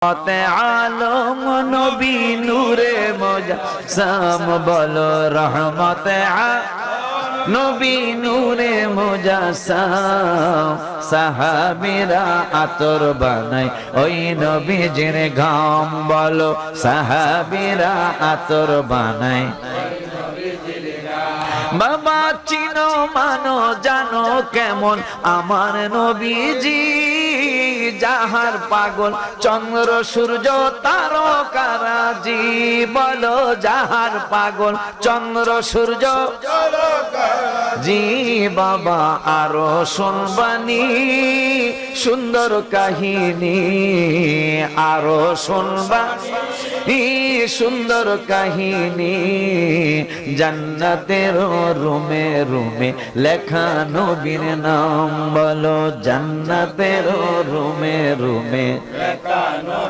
আলম নবী নূরে মুজাসসাম বলো রহমতে নবী নূরে মুজাসসাম সাহাবীরা আতর বানায় ওই নবীজির ঘাম বলো সাহাবীরা আতর বানায় বাবা চিনো মানো জানো কেমন আমার নবীজি যাহার পাগল চন্দ্র সূর্য তারকারাজি বলো যাহার পাগল চন্দ্র সূর্য জি বাবা আরো শুনবানি সুন্দর কাহিনী আরো শুনবানি সুন্দর কাহিনী জান্নাতের রুমে রুমে লেখা নবীর নাম বলো জান্নাতের রুমে রুমে লেখা নবী